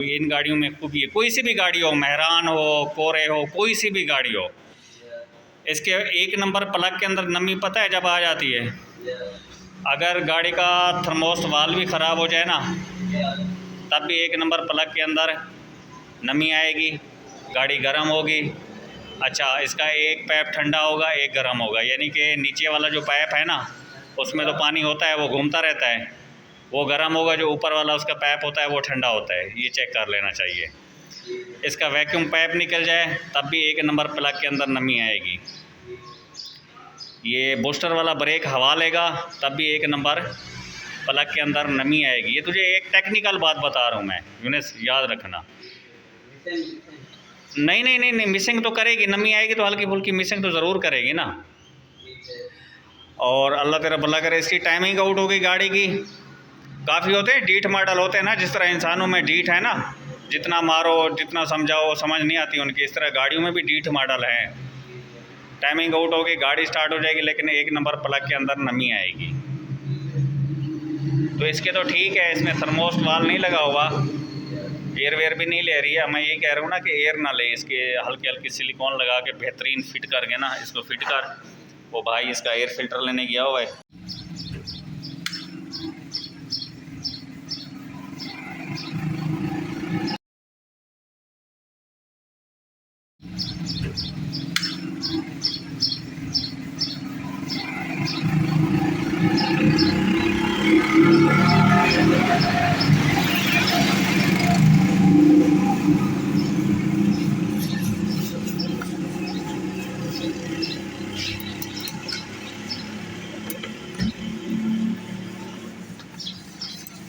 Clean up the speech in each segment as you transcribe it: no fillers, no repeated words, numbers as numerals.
इन गाड़ियों में खूबी है, कोई सी भी गाड़ी हो, मेहरान हो, कोरे हो, कोई सी भी गाड़ी हो, इसके एक नंबर प्लग के अंदर नमी पता है जब आ जाती है, अगर गाड़ी का थर्मोस्ट वाल्व भी ख़राब हो जाए ना तब भी एक नंबर प्लग के अंदर नमी आएगी, गाड़ी गर्म होगी। अच्छा, इसका एक पाइप ठंडा होगा, एक गर्म होगा, यानी कि नीचे वाला जो पाइप है ना उसमें तो पानी होता है, वो घूमता रहता है, वो गर्म होगा, जो ऊपर वाला उसका पाइप होता है वो ठंडा होता है। ये चेक कर लेना चाहिए। इसका वैक्यूम पाइप निकल जाए तब भी एक नंबर प्लग के अंदर नमी आएगी। ये बूस्टर वाला ब्रेक हवा लेगा तब भी एक नंबर प्लग के अंदर नमी आएगी। ये तुझे एक टेक्निकल बात बता रहा हूँ मैं यूनिस, याद रखना। नहीं नहीं नहीं नहीं, मिसिंग तो करेगी, नमी आएगी तो हल्की फुल्की मिसिंग तो ज़रूर करेगी ना। और अल्लाह तेरा भला करे, इसकी टाइमिंग आउट होगी गाड़ी की। काफ़ी होते हैं डीठ मॉडल होते हैं ना, जिस तरह इंसानों में डीठ है ना, जितना मारो जितना समझाओ समझ नहीं आती उनकी, इस तरह गाड़ियों में भी डीठ मॉडल है। टाइमिंग आउट होगी, गाड़ी स्टार्ट हो जाएगी, लेकिन एक नंबर प्लग के अंदर नमी आएगी। तो इसके तो ठीक है, इसमें थर्मोस्ट वाल नहीं लगा हुआ, एयर वेयर भी नहीं ले रही है। मैं ये कह रहा हूँ ना कि एयर ना ले, इसके हल्की हल्की सिलिकॉन लगा के बेहतरीन फिट करके ना इसको फिट कर। वो भाई इसका एयर फिल्टर लेने गया हुआ है।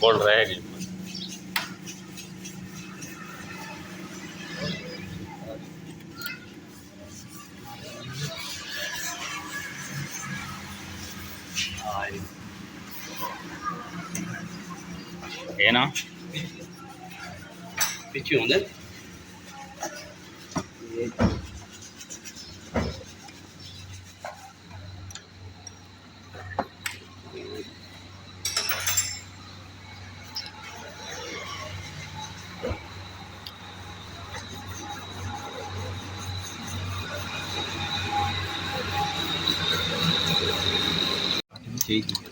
बोल रहेगी है ना पीछे होंगे ठीक है।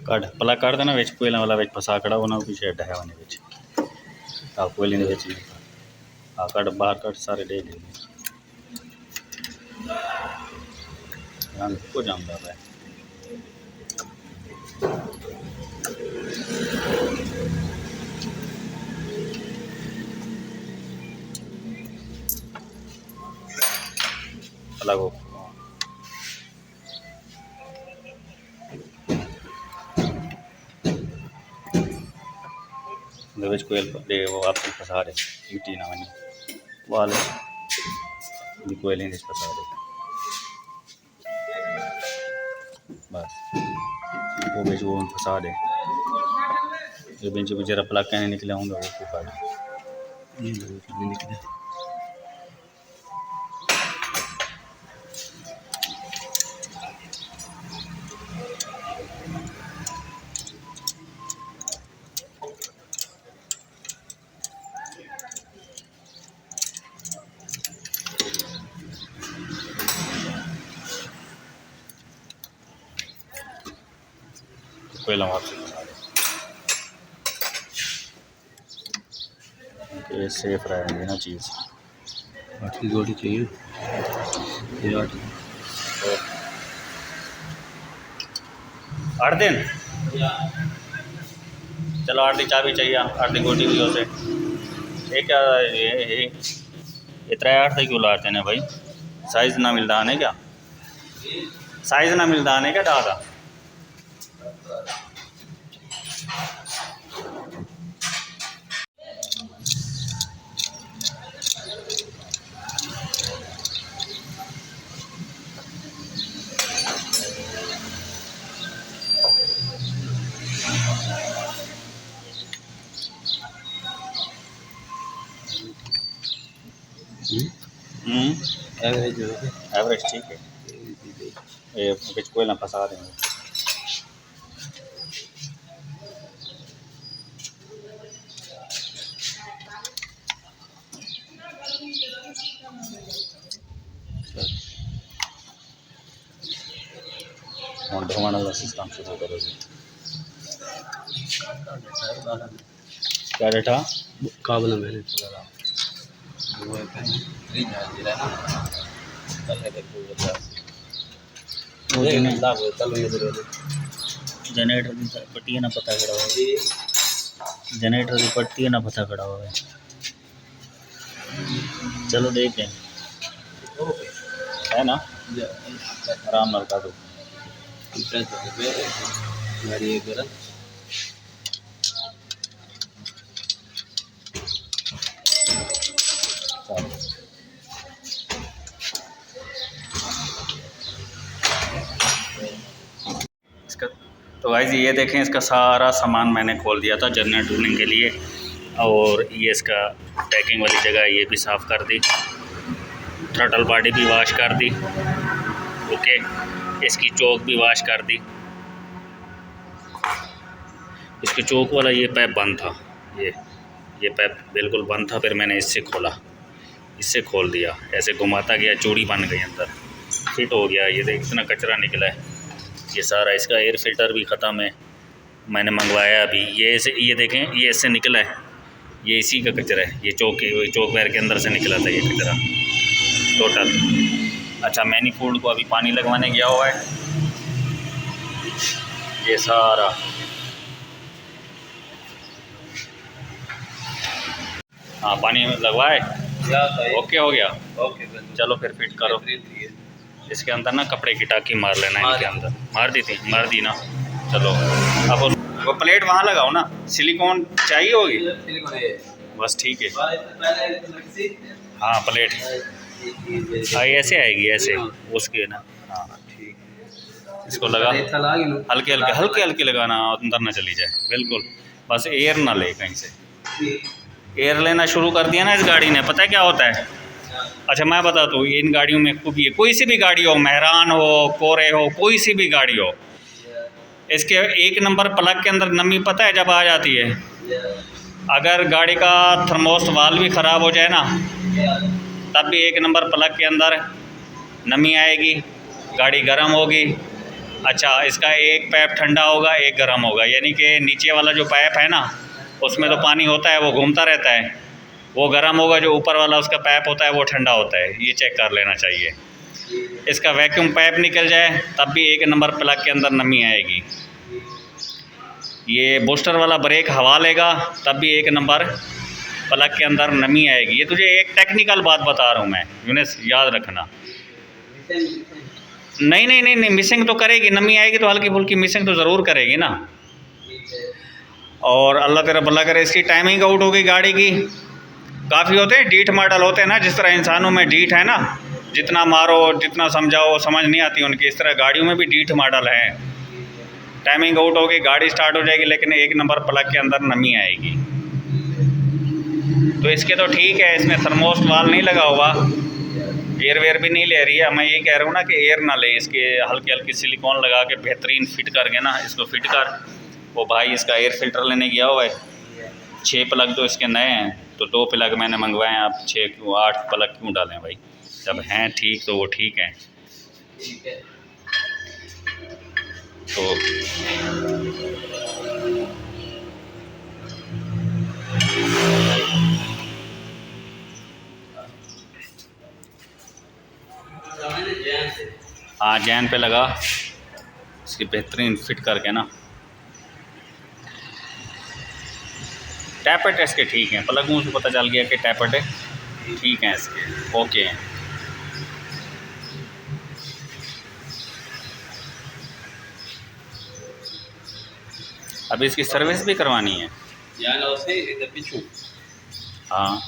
कट भला कर देना विच कोयला वाला विच फसा खड़ा होना भी शेड है उन्हें विच आ कोयले दे विच आ कट बाहर कट सारे दे दे रंग को जामदा है। अलग हो कोयल दे वो आपसे फसा रहे मिट्टी ना बनी वाले कोयल नहीं फसा रहे बस वो बेच वो फसा दे। ये बेंच पे जरा प्लग कहने निकले होंगे वो काट निकले। कोयला वापस ये सेफ रहेगी ना चीज़। आठी गोली चाहिए ये 8 दिन चलो 8 दी चाबी चाहिए 8 दी गोटी भी उसे ये क्या ये 8 क्यों लाते हैं भाई। साइज ना मिलता आने क्या, साइज ना मिलता आने क्या दादा। एवरेज हो गया। एवरेज ठीक है, ये बिच कोई ना फंसा देंगे। और धोने वाला सिस्टम शुरू करो जी। क्या डेटा काबला मैंने बोला वो है नहीं जा रहा ना कल है देखो बता वो नहीं लागो कल में जरूर जनरेटर की पट्टी है ना पता करा हुआ है, जनरेटर की पट्टी है ना पता करा हुआ है। चलो देखें है ना, आराम ना काटो। गाड़ी एक बार इसका तो गाइस ये देखें, इसका सारा सामान मैंने खोल दिया था जनरल ट्यूनिंग के लिए। और ये इसका पैकिंग वाली जगह ये भी साफ़ कर दी, थ्रटल बॉडी भी वॉश कर दी, ओके। इसकी चोक भी वॉश कर दी। इसके चोक वाला ये पैप बंद था, ये पैप बिल्कुल बंद था। फिर मैंने इससे खोला, इससे खोल दिया, ऐसे घुमाता गया, चूड़ी बन गई अंदर, फिट हो गया। ये देख इतना कचरा निकला है ये सारा। इसका एयर फिल्टर भी ख़त्म है, मैंने मंगवाया अभी। ये देखें, ये इससे निकला है, ये इसी का कचरा है। ये चोक वायर के अंदर से निकला था ये कचरा टोटल। अच्छा, मैनीफोल्ड को अभी पानी लगवाने गया हुआ है। ये सारा हाँ पानी लगवाए, ओके हो गया। ओके चलो फिर फिट करो। इसके अंदर ना कपड़े की टाकी मार लेना है, इनके अंदर मार दी ना। चलो अब वो प्लेट वहाँ लगाओ ना, सिलिकॉन चाहिए होगी बस, ठीक है। हाँ प्लेट हाँ ऐसे आएगी, ऐसे उसके ना। हाँ इसको लगा, हल्के हल्के लगाना, अंदर ना चली जाए बिल्कुल, बस एयर ना ले कहीं से। एयर लेना शुरू कर दिया ना इस गाड़ी ने, पता है क्या होता है। अच्छा मैं बता दूँ, इन गाड़ियों में खूबी है, कोई सी भी गाड़ी हो, मेहरान हो, कोरे हो, कोई सी भी गाड़ी हो, इसके एक नंबर प्लग के अंदर नमी पता है जब आ जाती है। अगर गाड़ी का थर्मोस्ट वाल्व भी ख़राब हो जाए ना, तब भी एक नंबर प्लग के अंदर नमी आएगी, गाड़ी गर्म होगी। अच्छा इसका एक पाइप ठंडा होगा, एक गर्म होगा, यानी कि नीचे वाला जो पाइप है ना, उसमें तो पानी होता है, वो घूमता रहता है, वो गर्म होगा। जो ऊपर वाला उसका पाइप होता है वो ठंडा होता है, ये चेक कर लेना चाहिए। इसका वैक्यूम पाइप निकल जाए तब भी एक नंबर प्लग के अंदर नमी आएगी। ये बूस्टर वाला ब्रेक हवा लेगा तब भी एक नंबर प्लग के अंदर नमी आएगी। ये तुझे एक टेक्निकल बात बता रहा हूँ मैं, यूनिस याद रखना। नहीं मिसिंग तो करेगी, नमी आएगी तो हल्की फुल्की मिसिंग तो ज़रूर करेगी ना। और अल्लाह तेरा भला करे, इसकी टाइमिंग आउट हो गई गाड़ी की। काफ़ी होते हैं डीठ मॉडल होते हैं ना, जिस तरह इंसानों में डीठ है ना, जितना मारो जितना समझाओ समझ नहीं आती उनकी, इस तरह गाड़ियों में भी डीठ मॉडल है। टाइमिंग आउट होगी, गाड़ी स्टार्ट हो जाएगी, लेकिन एक नंबर प्लग के अंदर नमी आएगी। तो इसके तो ठीक है, इसमें थर्मोस्ट वाल नहीं लगा हुआ, एयर वेयर भी नहीं ले रही है। मैं ये कह रहा हूँ ना कि एयर ना ले, इसके हल्की हल्की सिलिकॉन लगा के बेहतरीन फिट करके ना इसको फिट कर। वो भाई इसका एयर फिल्टर लेने गया हुआ है, 6 प्लग तो इसके नए हैं, तो 2 प्लग मैंने मंगवाए हैं। आप 6 क्यों 8 प्लग क्यों डालें भाई, जब हैं ठीक तो वो ठीक हैं। तो हाँ जैन पे लगा, इसकी बेहतरीन फिट करके ना। टैपेट इसके ठीक हैं, प्लगों से पता चल गया कि टैपेट ठीक हैं इसके, ओके हैं। अभी इसकी सर्विस भी करवानी है। Ya lo sé, es de Pichu. हाँ